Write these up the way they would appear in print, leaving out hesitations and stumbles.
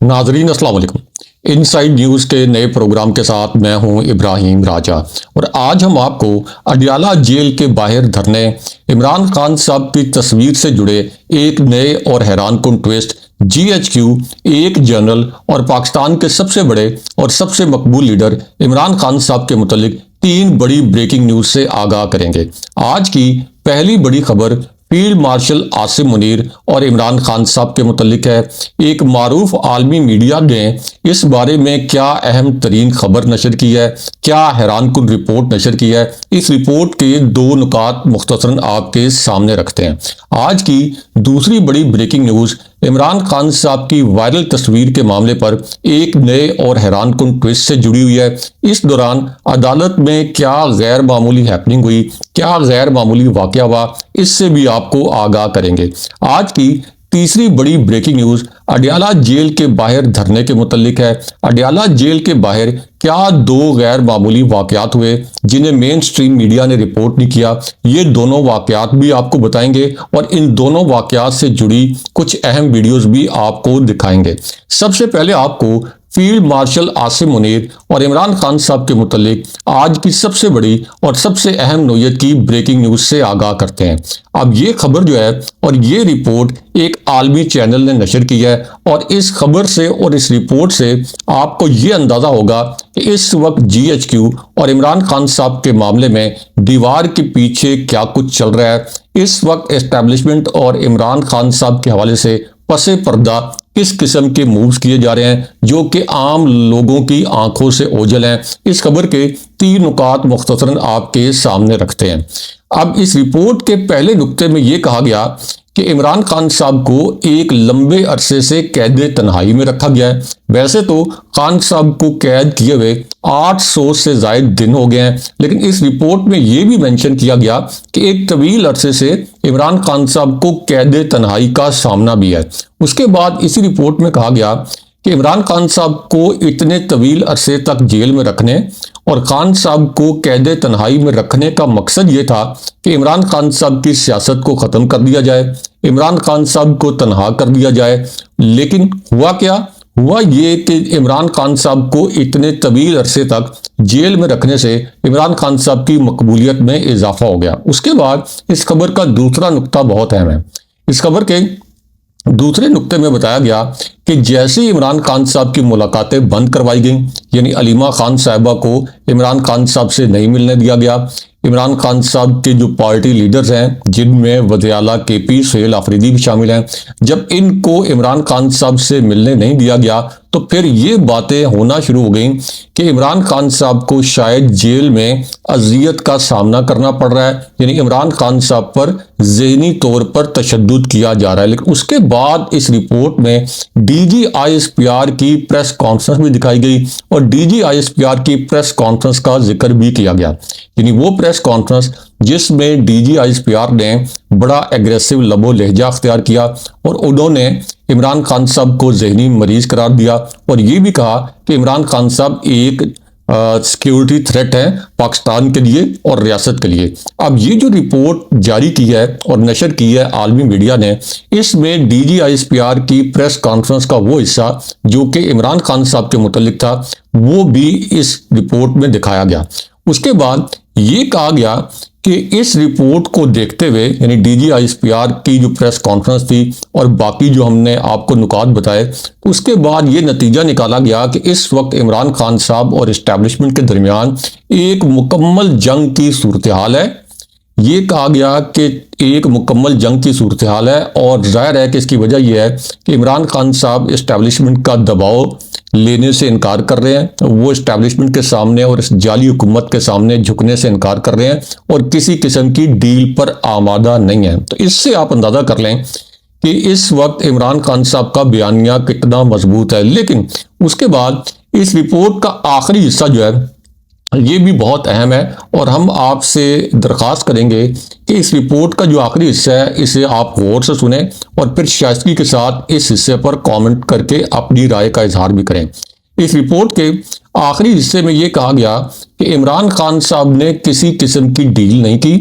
नाजरीन अस्सलाम वालेकुम। इनसाइड न्यूज़ के नए प्रोग्राम के साथ मैं हूं इब्राहिम राजा और आज हम आपको अडयाला जेल के बाहर धरने इमरान खान साहब की तस्वीर से जुड़े एक नए और हैरानकुन ट्विस्ट, जीएचक्यू, एक जर्नल और पाकिस्तान के सबसे बड़े और सबसे मकबूल लीडर इमरान खान साहब के मुतालिक तीन बड़ी ब्रेकिंग न्यूज़ से आगाह करेंगे। आज की पहली बड़ी खबर फील्ड मार्शल आसिम मुनीर और इमरान खान साहब के मुतल्लिक है। एक मारूफ आलमी मीडिया ने इस बारे में क्या अहम तरीन खबर नशर की है, क्या हैरानकुन रिपोर्ट नशर की है, इस रिपोर्ट के दो नुकात मुख्तसरन आपके सामने रखते हैं। आज की दूसरी बड़ी ब्रेकिंग न्यूज़ इमरान खान साहब की वायरल तस्वीर के मामले पर एक नए और हैरानकुन ट्विस्ट से जुड़ी हुई है। इस दौरान अदालत में क्या गैर मामूली हैपनिंग हुई, क्या गैर मामूली वाकया हुआ, इससे भी आपको आगाह करेंगे। आज की तीसरी बड़ी ब्रेकिंग न्यूज़ अडयाला जेल के बाहर धरने के मुतल्लिक है। अडयाला जेल के बाहर क्या दो गैर मामूली वाकयात हुए जिन्हें मेन स्ट्रीम मीडिया ने रिपोर्ट नहीं किया, ये दोनों वाकयात भी आपको बताएंगे और इन दोनों वाकयात से जुड़ी कुछ अहम वीडियोस भी आपको दिखाएंगे। सबसे पहले आपको फील्ड मार्शल आसिम मुनीर और इमरान खान साहब के मुतालिक आज की सबसे बड़ी और सबसे अहम नोयत की ब्रेकिंग न्यूज़ से आगाह करते हैं। अब ये खबर जो है और ये रिपोर्ट एक आलमी चैनल ने नशर की है और इस खबर से और इस रिपोर्ट से आपको ये अंदाज़ा होगा कि इस वक्त जीएचक्यू और इमरान खान साहब के मामले में दीवार के पीछे क्या कुछ चल रहा है। इस वक्त एस्टैब्लिशमेंट और इमरान खान साहब के हवाले से पसे पर्दा किस किस्म के मूव्स किए जा रहे हैं जो कि आम लोगों की आंखों से ओझल हैं। इस खबर के तीन नुकात मुख्तसरन आपके सामने रखते हैं। अब इस रिपोर्ट के पहले नुक्ते में ये कहा गया कि इमरान खान साहब को एक लंबे अरसे से कैद तन्हाई में रखा गया है। वैसे तो खान साहब को कैद किए हुए 800 से ज़ायद दिन हो गए हैं, लेकिन इस रिपोर्ट में ये भी मेंशन किया गया कि एक तवील अरसे से इमरान खान साहब को कैद तन्हाई का सामना भी है। उसके बाद इसी रिपोर्ट में कहा गया कि इमरान खान साहब को इतने तवील अरसे तक जेल में रखने और खान साहब को कैद तन्हाई में रखने का मकसद ये था कि इमरान खान साहब की सियासत को ख़त्म कर दिया जाए, इमरान खान साहब को तनहा कर दिया जाए। लेकिन हुआ क्या? हुआ ये कि इमरान खान साहब को इतने तवील अरसे तक जेल में रखने से इमरान खान साहब की मकबूलियत में इजाफा हो गया। उसके बाद इस खबर का दूसरा नुक्ता बहुत अहम है। इस खबर के दूसरे नुक्ते में बताया गया कि जैसे ही इमरान खान साहब की मुलाकातें बंद करवाई गई, यानी अलीमा खान साहिबा को इमरान खान साहब से नहीं मिलने दिया गया, इमरान खान साहब के जो पार्टी लीडर्स हैं जिनमें वज़ीर-ए-आला केपी सुहेल आफरीदी भी शामिल हैं, जब इनको इमरान खान साहब से मिलने नहीं दिया गया तो फिर ये बातें होना शुरू हो गई कि इमरान खान साहब को शायद जेल में अजियत का सामना करना पड़ रहा है, यानी इमरान खान साहब पर ज़हनी तौर पर तशद्दुद किया जा रहा है। लेकिन उसके बाद इस रिपोर्ट में DG-ISPR की प्रेस कॉन्फ्रेंस भी दिखाई गई और DG-ISPR की प्रेस कॉन्फ्रेंस का जिक्र भी किया गया, यानी वो प्रेस कॉन्फ्रेंस जिसमें DG-ISPR ने बड़ा एग्रेसिव लबो लहजा अख्तियार किया और उन्होंने इमरान खान साहब को ज़हनी मरीज करार दिया और ये भी कहा कि इमरान खान साहब एक सिक्योरिटी थ्रेट है पाकिस्तान के लिए और रियासत के लिए। अब ये जो रिपोर्ट जारी की है और नशर की है आलमी मीडिया ने, इसमें DG-ISPR की प्रेस कॉन्फ्रेंस का वो हिस्सा जो कि इमरान खान साहब के मुतल्लिक था वो भी इस रिपोर्ट में दिखाया गया। उसके बाद ये कहा गया कि इस रिपोर्ट को देखते हुए, यानी DG-ISPR की जो प्रेस कॉन्फ्रेंस थी और बाकी जो हमने आपको नुकात बताए, उसके बाद ये नतीजा निकाला गया कि इस वक्त इमरान खान साहब और इस्टेब्लिशमेंट के दरमियान एक मुकम्मल जंग की सूरत हाल है। ये कहा गया कि एक मुकम्मल जंग की सूरत हाल है और जाहिर है कि इसकी वजह यह है कि इमरान खान साहब इस्टेब्लिशमेंट का दबाव लेने से इनकार कर रहे हैं, वो इस्टेब्लिशमेंट के सामने और इस जाली हुकूमत के सामने झुकने से इनकार कर रहे हैं और किसी किस्म की डील पर आमादा नहीं है। तो इससे आप अंदाज़ा कर लें कि इस वक्त इमरान खान साहब का बयानिया कितना मजबूत है। लेकिन उसके बाद इस रिपोर्ट का आखिरी हिस्सा जो है ये भी बहुत अहम है और हम आपसे दरख्वास्त करेंगे कि इस रिपोर्ट का जो आखिरी हिस्सा है इसे आप गौर से सुने और फिर शाइस्तगी के साथ इस हिस्से पर कमेंट करके अपनी राय का इजहार भी करें। इस रिपोर्ट के आखिरी हिस्से में ये कहा गया कि इमरान खान साहब ने किसी किस्म की डील नहीं की,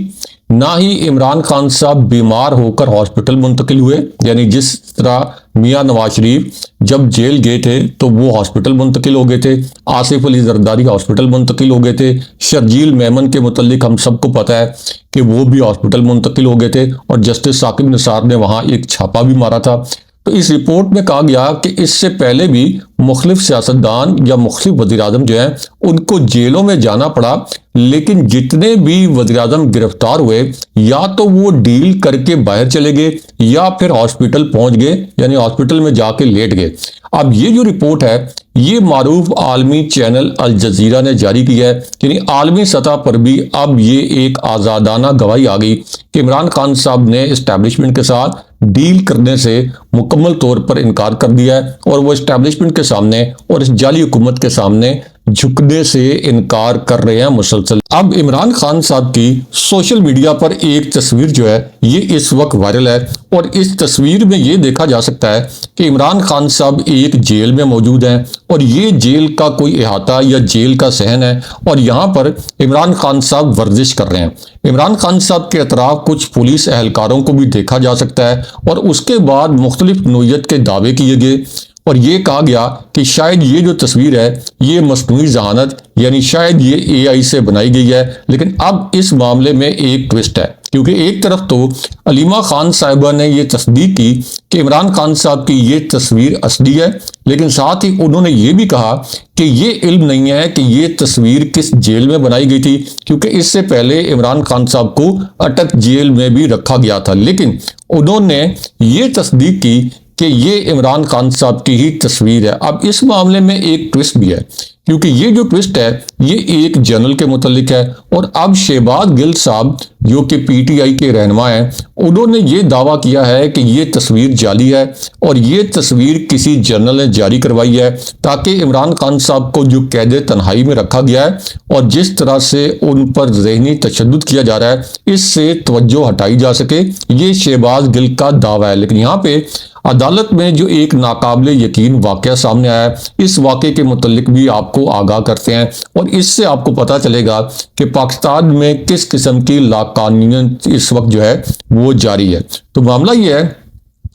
ना ही इमरान खान साहब बीमार होकर हॉस्पिटल मुंतकिल हुए, यानी जिस तरह मियां नवाज शरीफ जब जेल गए थे तो वो हॉस्पिटल मुंतकिल हो गए थे, आसिफ अली जरदारी हॉस्पिटल मुंतकिल हो गए थे, शर्जील मेमन के मुतल्लिक हम सबको पता है कि वो भी हॉस्पिटल मुंतकिल हो गए थे और जस्टिस साकिब निसार ने वहां एक छापा भी मारा था। तो इस रिपोर्ट में कहा गया कि इससे पहले भी मुख्तलिफ सियासतदान या मुख्तलिफ वज़ीर-ए-आज़म जो हैं उनको जेलों में जाना पड़ा, लेकिन जितने भी वज़ीर-ए-आज़म गिरफ्तार हुए या तो वो डील करके बाहर चले गए या फिर हॉस्पिटल पहुंच गए, यानी हॉस्पिटल में जाके लेट गए। अब ये जो रिपोर्ट है ये मारूफ आलमी चैनल अल जजीरा ने जारी की है, यानी आलमी सतह पर भी अब ये एक आज़ादाना गवाही आ गई कि इमरान खान साहब ने इस्टेब्लिशमेंट के साथ डील करने से मुकम्मल तौर पर इनकार कर दिया है और वो इस्टेब्लिशमेंट के सामने और इस जाली हुकूमत के सामने झुकने से इनकार कर रहे हैं मुसलसल। अब इमरान खान साहब की सोशल मीडिया पर एक तस्वीर जो है ये इस वक्त वायरल है और इस तस्वीर में ये देखा जा सकता है कि इमरान खान साहब एक जेल में मौजूद हैं और ये जेल का कोई इहाता या जेल का सहन है और यहाँ पर इमरान खान साहब वर्जिश कर रहे हैं। इमरान खान साहब के अतराफ कुछ पुलिस एहलकारों को भी देखा जा सकता है और उसके बाद मुख्तलिफ नोयत के दावे किए गए और ये कहा गया कि शायद ये जो तस्वीर है ये मस्नूई जहानत यानी शायद ये AI से बनाई गई है। लेकिन अब इस मामले में एक ट्विस्ट है, क्योंकि एक तरफ तो अलीमा खान साहिबा ने ये तस्दीक की कि इमरान खान साहब की ये तस्वीर असली है, लेकिन साथ ही उन्होंने ये भी कहा कि ये इल्म नहीं है कि ये तस्वीर किस जेल में बनाई गई थी, क्योंकि इससे पहले इमरान खान साहब को अटक जेल में भी रखा गया था। लेकिन उन्होंने ये तस्दीक की कि ये इमरान खान साहब की ही तस्वीर है। अब इस मामले में एक ट्विस्ट भी है, क्योंकि ये जो ट्विस्ट है ये एक जर्नल के मुतल्लिक है और अब शहबाज गिल साहब जो कि PTI के रहनुमा हैं उन्होंने ये दावा किया है कि ये तस्वीर जाली है और ये तस्वीर किसी जर्नल ने जारी करवाई है ताकि इमरान खान साहब को जो कैद तन्हाई में रखा गया है और जिस तरह से उन पर ज़हनी तशद्दुद किया जा रहा है इससे तवज्जो हटाई जा सके, ये शहबाज गिल का दावा है। लेकिन यहाँ पे अदालत में जो एक नाकाबिले यकीन वाक़या सामने आया है इस वाक़े के मुतल्लिक भी आपको आगाह करते हैं और इससे आपको पता चलेगा कि पाकिस्तान में किस किस्म की लाकानूनियत इस वक्त जो है वो जारी है। तो मामला ये है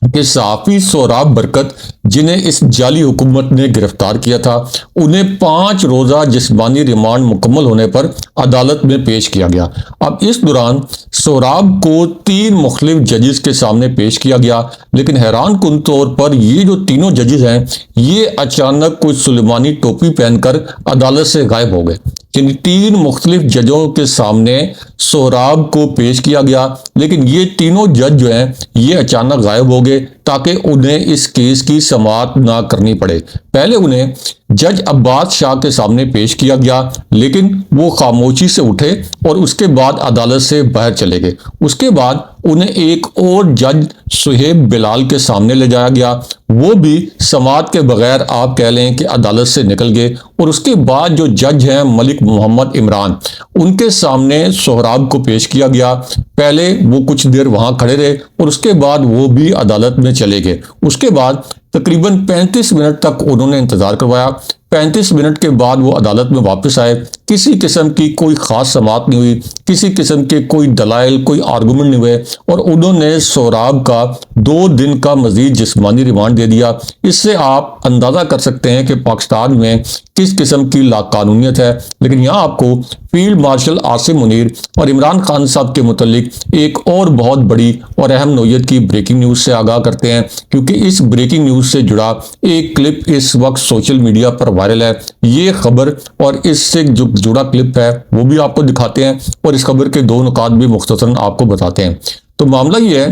कि सहाफ़ी सोहराब बरकत जिन्हें इस जाली हुकूमत ने गिरफ्तार किया था उन्हें 5 रोज़ा जिस्मानी रिमांड मुकम्मल होने पर अदालत में पेश किया गया। अब इस दौरान सोहराब को 3 मुख्तलिफ जजेस के सामने पेश किया गया, लेकिन हैरान कुन तौर पर ये जो तीनों जजेस हैं ये अचानक कुछ सुलेमानी टोपी पहनकर अदालत से गायब हो गए। जिन 3 मुख्तलिफ जजों के सामने सोहराब को पेश किया गया, लेकिन ये तीनों जज जो हैं ये अचानक गायब हो गए ताकि उन्हें इस केस की समाअत ना करनी पड़े। पहले उन्हें जज अब्बास शाह के सामने पेश किया गया, लेकिन वो खामोशी से उठे और उसके बाद अदालत से बाहर चले गए। उसके बाद उन्हें एक और जज सुहेब बिलाल के सामने ले जाया गया, वो भी समाअत के बगैर आप कह लें कि अदालत से निकल गए। और उसके बाद जो जज हैं मलिक मोहम्मद इमरान उनके सामने सोहराब को पेश किया गया। पहले वो कुछ देर वहां खड़े रहे और उसके बाद वो भी अदालत में चले गए। उसके बाद तकरीबन 35 मिनट तक उन्होंने इंतजार करवाया। 35 मिनट के बाद वो अदालत में वापस आए। किसी किस्म की कोई ख़ास समाअत नहीं हुई, किसी किस्म के कोई दलाइल कोई आर्गूमेंट नहीं हुए और उन्होंने सोहराब का 2 दिन का मजीद जिस्मानी रिमांड दे दिया। इससे आप अंदाज़ा कर सकते हैं कि पाकिस्तान में किस किस्म की लाकानूनियत है। लेकिन यहाँ आपको फील्ड मार्शल आसिम मुनीर और इमरान खान साहब के मुतल्लिक एक और बहुत बड़ी और अहम नोयत की ब्रेकिंग न्यूज़ से आगाह करते हैं, क्योंकि इस ब्रेकिंग न्यूज़ से जुड़ा एक क्लिप इस वक्त सोशल मीडिया पर वायरल है। ये खबर और इससे जो जुड़ा क्लिप है वो भी आपको दिखाते हैं और इस खबर के 2 नुकात भी मुख्तसरन आपको बताते हैं। तो मामला ये है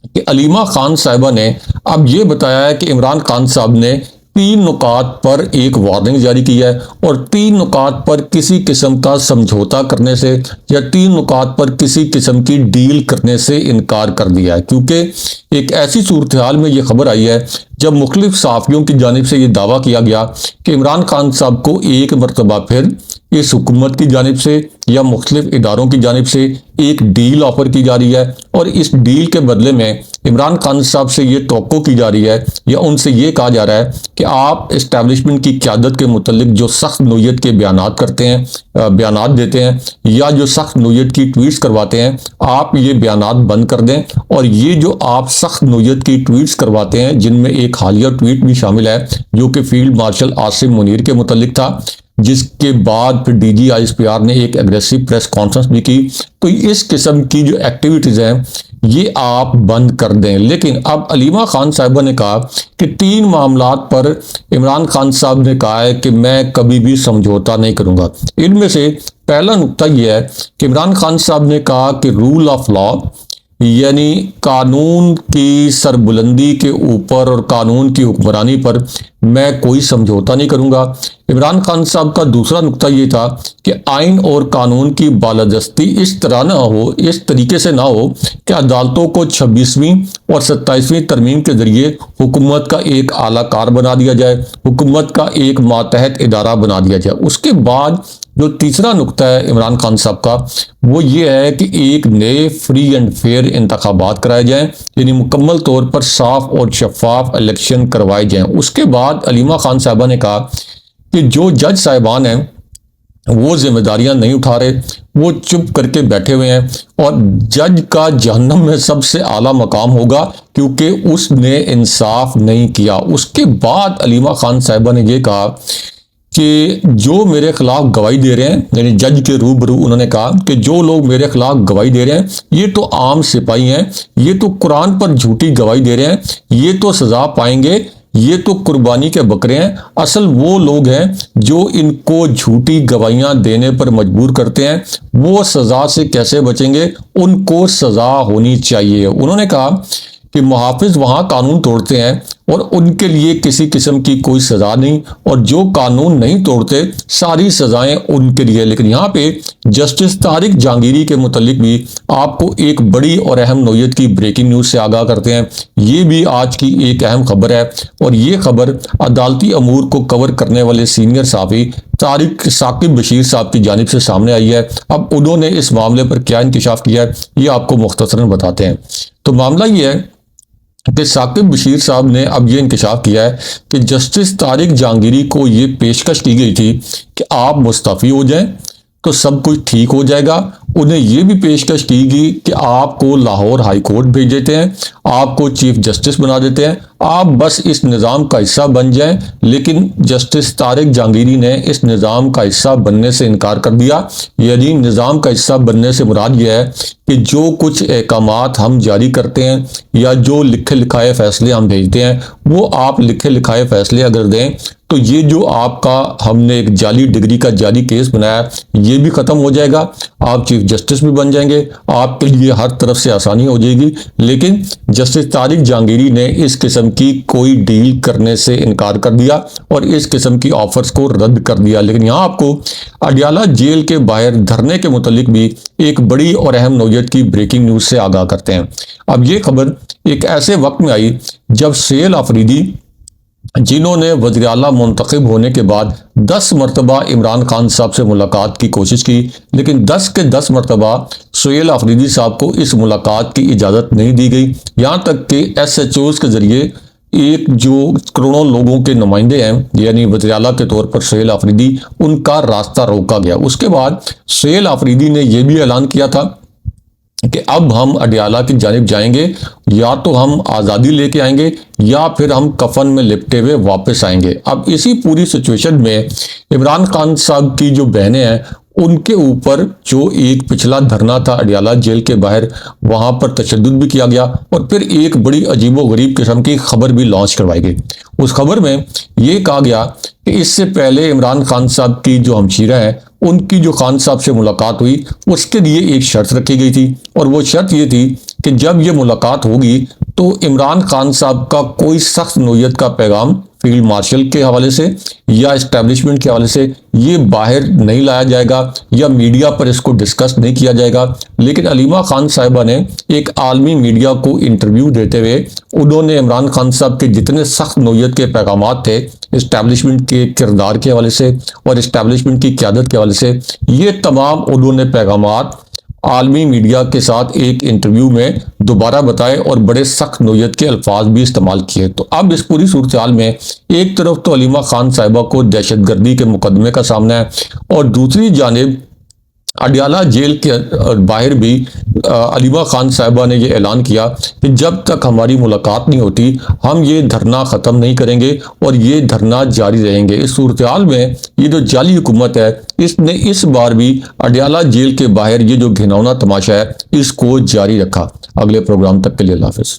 कि अलीमा खान साहिबा ने अब ये बताया है कि इमरान खान साहब ने 3 नुकात पर एक वार्निंग जारी की है और 3 नुकात पर किसी किस्म का समझौता करने से या 3 नुकात पर किसी किस्म की डील करने से इनकार कर दिया है, क्योंकि एक ऐसी सूरत हाल में ये खबर आई है जब मुख्तलिफ सहाफ़ियों की जानिब से ये दावा किया गया कि इमरान खान साहब को एक मरतबा फिर इस हुकूमत की जानिब से या मुख्तलिफ इदारों की जानिब से एक डील ऑफर की जा रही है और इस डील के बदले में इमरान खान साहब से ये तवक्को की जा रही है या उनसे ये कहा जा रहा है कि आप इस्टेब्लिशमेंट की क़यादत के मुतल्लिक जो सख्त नोयत के बयानात करते हैं, बयानात देते हैं या जो सख्त नोयत की ट्वीट्स करवाते हैं, आप ये बयानात बंद कर दें और ये जो आप सख्त नौयत की ट्वीट्स करवाते हैं, जिनमें एक हालिया ट्वीट भी शामिल है जो कि फील्ड मार्शल आसिम मुनीर के मुतल्लिक था, जिसके बाद फिर डीजी आईएसपीआर ने एक एग्रेसिव प्रेस कॉन्फ्रेंस भी की। तो इस किस्म की जो एक्टिविटीज़ हैं ये आप बंद कर दें। लेकिन अब अलीमा खान साहिबा ने कहा कि 3 मामलात पर इमरान खान साहब ने कहा है कि मैं कभी भी समझौता नहीं करूंगा। इनमें से पहला नुक्ता यह है कि इमरान खान साहब ने कहा कि रूल ऑफ लॉ यानी कानून की सरबुलंदी के ऊपर और कानून की हुक्मरानी पर मैं कोई समझौता नहीं करूंगा। इमरान खान साहब का दूसरा नुक्ता ये था कि आइन और कानून की बालादस्ती इस तरह ना हो, इस तरीके से ना हो कि अदालतों को 26वीं और 27वीं तरमीम के जरिए हुकूमत का एक आलाकार बना दिया जाए, हुकूमत का एक मातहत इदारा बना दिया जाए। उसके बाद जो तीसरा नुक्ता है इमरान खान साहब का वो ये है कि एक नए फ्री एंड फेयर इंतखाबात कराए जाएं, यानी मुकम्मल तौर पर साफ और शफाफ इलेक्शन करवाए जाएं। उसके बाद अलीमा खान साहबा ने कहा कि जो जज साहिबान हैं वो जिम्मेदारियां नहीं उठा रहे, वो चुप करके बैठे हुए हैं और जज का जहन्नम में सबसे आला मकाम होगा क्योंकि उसने इंसाफ नहीं किया। उसके बाद अलीमा खान साहिबा ने ये कहा कि जो मेरे खिलाफ गवाही दे रहे हैं, यानी जज के रूबरू उन्होंने कहा कि जो लोग मेरे खिलाफ गवाही दे रहे हैं ये तो आम सिपाही हैं, ये तो कुरान पर झूठी गवाही दे रहे हैं, ये तो सजा पाएंगे, ये तो कुर्बानी के बकरे हैं। असल वो लोग हैं जो इनको झूठी गवाहियां देने पर मजबूर करते हैं, वो सजा से कैसे बचेंगे, उनको सजा होनी चाहिए। उन्होंने कहा कि मुहाफिज वहां कानून तोड़ते हैं और उनके लिए किसी किस्म की कोई सजा नहीं, और जो कानून नहीं तोड़ते सारी सजाएं उनके लिए। लेकिन यहाँ पे जस्टिस तारिक जहांगीरी के मुतालिक भी आपको एक बड़ी और अहम नौयत की ब्रेकिंग न्यूज से आगाह करते हैं। ये भी आज की एक अहम खबर है और ये खबर अदालती अमूर को कवर करने वाले सीनियर साफी तारिक साकिब बशीर साहब की जानिब से सामने आई है। अब उन्होंने इस मामले पर क्या इंकशाफ किया है ये आपको मुख्तसरन बताते हैं। तो मामला ये है कि साकिब बशीर साहब ने अब ये इंकशाफ किया है कि जस्टिस तारिक जहांगीरी को ये पेशकश की गई थी कि आप मुस्तफ़ी हो जाएं तो सब कुछ ठीक हो जाएगा। उन्हें यह भी पेशकश की गई कि आपको लाहौर हाई कोर्ट भेज देते हैं, आपको चीफ जस्टिस बना देते हैं, आप बस इस निज़ाम का हिस्सा बन जाएं। लेकिन जस्टिस तारिक जहांगीरी ने इस निज़ाम का हिस्सा बनने से इनकार कर दिया। यानी निज़ाम का हिस्सा बनने से मुराद यह है कि जो कुछ अहकामात हम जारी करते हैं या जो लिखे लिखाए फैसले हम भेजते हैं वो आप लिखे लिखाए फैसले अगर दें तो ये जो आपका हमने एक जाली डिग्री का जाली केस बनाया ये भी ख़त्म हो जाएगा, आप चीफ जस्टिस भी बन जाएंगे, आपके लिए हर तरफ से आसानी हो जाएगी। लेकिन जस्टिस तारिक जहांगीरी ने इस किस्म की कोई डील करने से इनकार कर दिया और इस किस्म की ऑफर्स को रद्द कर दिया। लेकिन यहाँ आपको अडियाला जेल के बाहर धरने के मुतालिक भी एक बड़ी और अहम नौयत की ब्रेकिंग न्यूज से आगाह करते हैं। अब ये खबर एक ऐसे वक्त में आई जब सुहेल आफरीदी, जिन्होंने वज़ीर आला मुंतखब होने के बाद 10 मरतबा इमरान खान साहब से मुलाकात की कोशिश की, लेकिन 10 के 10 मरतबा सुहेल आफरीदी साहब को इस मुलाकात की इजाज़त नहीं दी गई। यहाँ तक कि SHOs के ज़रिए एक जो करोड़ों लोगों के नुमाइंदे हैं यानी वज़ीर आला के तौर पर सुहेल आफरीदी, उनका रास्ता रोका गया। उसके बाद सुहेल आफरीदी ने यह भी ऐलान किया था कि अब हम अडियाला की जानिब जाएंगे, या तो हम आज़ादी लेके आएंगे या फिर हम कफन में लिपटे हुए वापस आएंगे। अब इसी पूरी सिचुएशन में इमरान खान साहब की जो बहनें हैं उनके ऊपर जो एक पिछला धरना था अडियाला जेल के बाहर, वहां पर तशद्दुद भी किया गया और फिर एक बड़ी अजीबोगरीब किस्म की खबर भी लॉन्च करवाई गई। उस खबर में ये कहा गया कि इससे पहले इमरान खान साहब की जो हमशीरा हैं उनकी जो खान साहब से मुलाकात हुई उसके लिए एक शर्त रखी गई थी, और वो शर्त ये थी कि जब ये मुलाकात होगी तो इमरान खान साहब का कोई सख्त नौयत का पैगाम फील्ड मार्शल के हवाले से या इस्टेब्लिशमेंट के हवाले से ये बाहर नहीं लाया जाएगा या मीडिया पर इसको डिस्कस नहीं किया जाएगा। लेकिन अलीमा खान साहिबा ने एक आलमी मीडिया को इंटरव्यू देते हुए उन्होंने इमरान खान साहब के जितने सख्त नौयत के पैगाम थे इस्टेब्लिशमेंट के किरदार के हवाले से और इस्टेब्लिशमेंट की क़यादत के हवाले से, ये तमाम उन्होंने पैगामात आलमी मीडिया के साथ एक इंटरव्यू में दोबारा बताए और बड़े सख्त नौयत के अल्फाज भी इस्तेमाल किए। तो अब इस पूरी सूरत हाल में एक तरफ तो अलीमा खान साहिबा को दहशतगर्दी के मुकदमे का सामना है और दूसरी जानिब अडियाला जेल के बाहर भी अलीमा खान साहिबा ने ये ऐलान किया कि जब तक हमारी मुलाकात नहीं होती हम ये धरना ख़त्म नहीं करेंगे और ये धरना जारी रहेंगे। इस सूरत हाल में ये जो जाली हुकूमत है इसने इस बार भी अडियाला जेल के बाहर ये जो घिनौना तमाशा है इसको जारी रखा। अगले प्रोग्राम तक के लिए अल्लाह हाफ़िज़।